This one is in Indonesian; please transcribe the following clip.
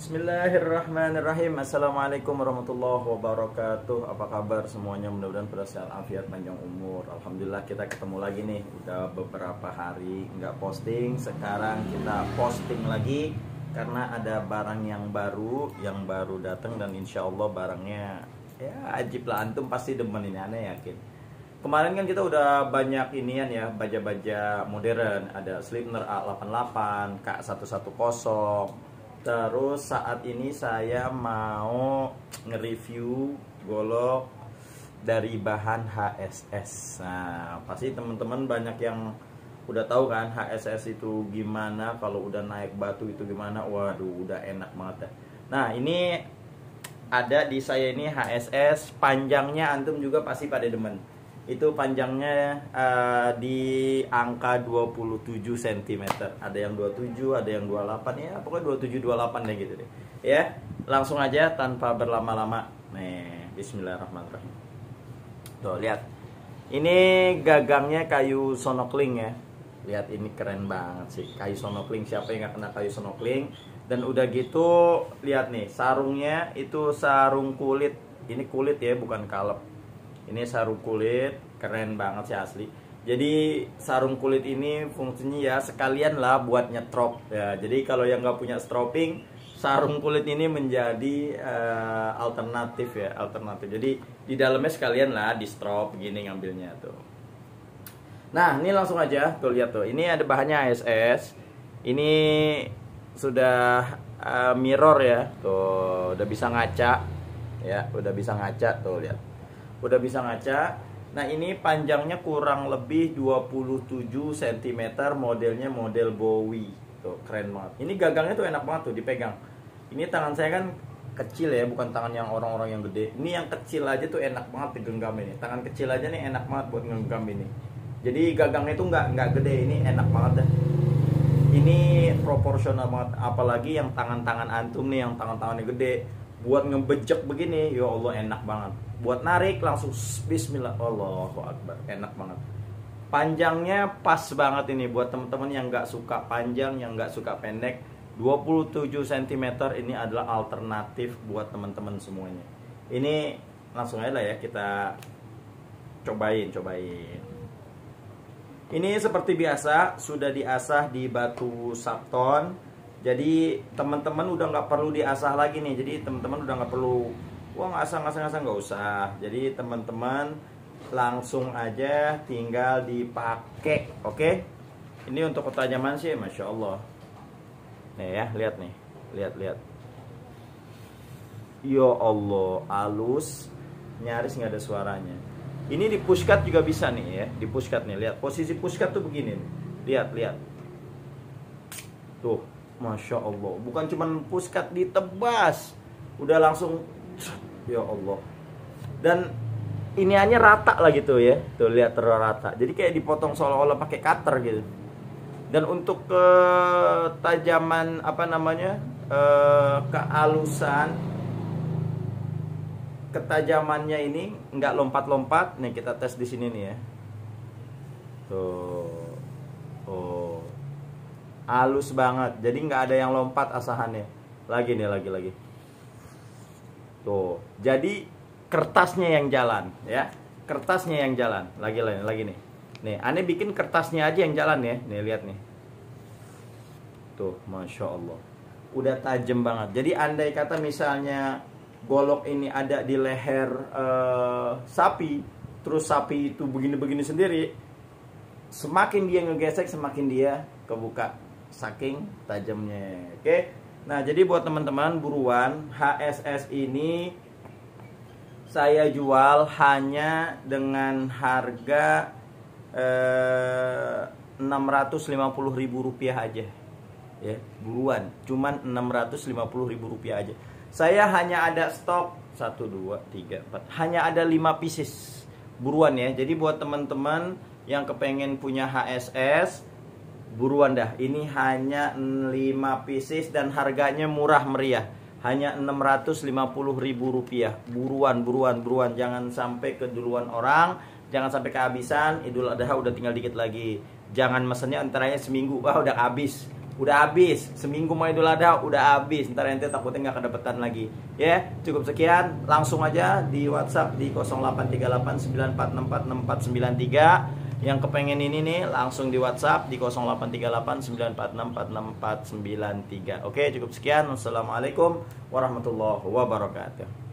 Bismillahirrahmanirrahim. Assalamualaikum warahmatullahi wabarakatuh. Apa kabar semuanya? Mudah-mudahan pada sehat afiat panjang umur. Alhamdulillah kita ketemu lagi nih. Udah beberapa hari nggak posting. Sekarang kita posting lagi karena ada barang yang baru datang, dan insya Allah barangnya ya ajib lah. Antum pasti demen ini, aneh yakin. Kemarin kan kita udah banyak inian ya, baja-baja modern. Ada Sleipner A88, K110. Terus saat ini saya mau nge-review golok dari bahan HSS. Nah, pasti teman-teman banyak yang udah tahu kan HSS itu gimana, kalau udah naik batu itu gimana. Waduh, udah enak banget ya. Nah, ini ada di saya ini HSS, panjangnya antum juga pasti pada demen. Itu panjangnya di angka 27 cm. Ada yang 27, ada yang 28, ya pokoknya 27 28 deh gitu deh. Ya, langsung aja tanpa berlama-lama. Nih, bismillahirrahmanirrahim. Tuh, lihat. Ini gagangnya kayu sonokling ya. Lihat, ini keren banget sih. Kayu sonokling, siapa yang nggak kena kayu sonokling? Dan udah gitu, lihat nih, sarungnya itu sarung kulit. Ini kulit ya, bukan kalep. Ini sarung kulit, keren banget sih asli. Jadi sarung kulit ini fungsinya ya sekalian lah buat nyetrop ya. Jadi kalau yang nggak punya stropping, sarung kulit ini menjadi alternatif ya, alternatif. Jadi di dalamnya sekalian lah di strop begini ngambilnya tuh. Nah, ini langsung aja tuh, lihat tuh. Ini ada bahannya HSS. Ini sudah mirror ya, tuh udah bisa ngaca ya, udah bisa ngaca tuh, lihat. Udah bisa ngaca. Nah, ini panjangnya kurang lebih 27 cm, modelnya model Bowie. Tuh, keren banget. Ini gagangnya tuh enak banget tuh dipegang. Ini tangan saya kan kecil ya, bukan tangan yang orang-orang yang gede. Ini yang kecil aja tuh enak banget digenggam ini. Tangan kecil aja nih enak banget buat ngenggam ini. Jadi gagangnya tuh nggak gede, ini enak banget dah. Ini proporsional banget, apalagi yang tangan-tangan antum nih yang tangan-tangannya gede. Buat ngebejek begini, ya Allah enak banget. Buat narik langsung bismillah, Allahu akbar, enak banget. Panjangnya pas banget ini buat teman-teman yang nggak suka panjang, yang nggak suka pendek. 27 cm ini adalah alternatif buat teman-teman semuanya. Ini langsung aja lah ya, kita cobain. Ini seperti biasa sudah diasah di batu Sapton. Jadi teman-teman udah nggak perlu diasah lagi nih. Jadi teman-teman udah nggak perlu ngasah nggak usah. Jadi teman-teman langsung aja tinggal dipakai. Oke? Ini untuk ketajaman sih masya Allah. Nih ya, lihat nih, lihat. Ya Allah, halus, nyaris nggak ada suaranya. Ini di pushcut juga bisa nih ya, di pushcut nih. Lihat posisi pushcut tuh begini nih. Lihat. Tuh. Masya Allah, bukan cuman pushcut ditebas, udah langsung, ya Allah. Dan ini hanya rata lah gitu ya, tuh lihat rata. Jadi kayak dipotong seolah-olah pakai cutter gitu. Dan untuk ketajaman kehalusan, ketajamannya ini nggak lompat-lompat. Nih kita tes di sini nih ya. Tuh, oh. Halus banget, jadi nggak ada yang lompat asahannya. Lagi. Tuh, jadi kertasnya yang jalan ya, kertasnya yang jalan. Lagi nih. Nih, aneh bikin kertasnya aja yang jalan ya. Nih lihat nih. Tuh, masya Allah, udah tajam banget. Jadi andai kata misalnya golok ini ada di leher sapi, terus sapi itu begini sendiri, semakin dia ngegesek semakin dia kebuka. Saking tajamnya. Oke. Nah, jadi buat teman-teman buruan, HSS ini saya jual hanya dengan harga Rp650.000 aja. Ya, buruan, cuman Rp650.000 aja. Saya hanya ada stok 1 2 3 4. Hanya ada 5 pieces. Buruan ya. Jadi buat teman-teman yang kepengen punya HSS, buruan dah. Ini hanya 5 pieces dan harganya murah meriah. Hanya Rp650.000. Buruan. Jangan sampai keduluan orang, jangan sampai kehabisan. Idul Adha udah tinggal dikit lagi. Jangan mesennya antaranya seminggu, wah udah habis. udah habis. Seminggu mau Idul Adha udah habis. Ntar ente takutnya nggak kedapetan lagi. Ya, cukup sekian. Langsung aja di WhatsApp di 083894646493. Yang kepengen ini nih langsung di WhatsApp di 083894646493. Oke, cukup sekian. Wassalamualaikum warahmatullahi wabarakatuh.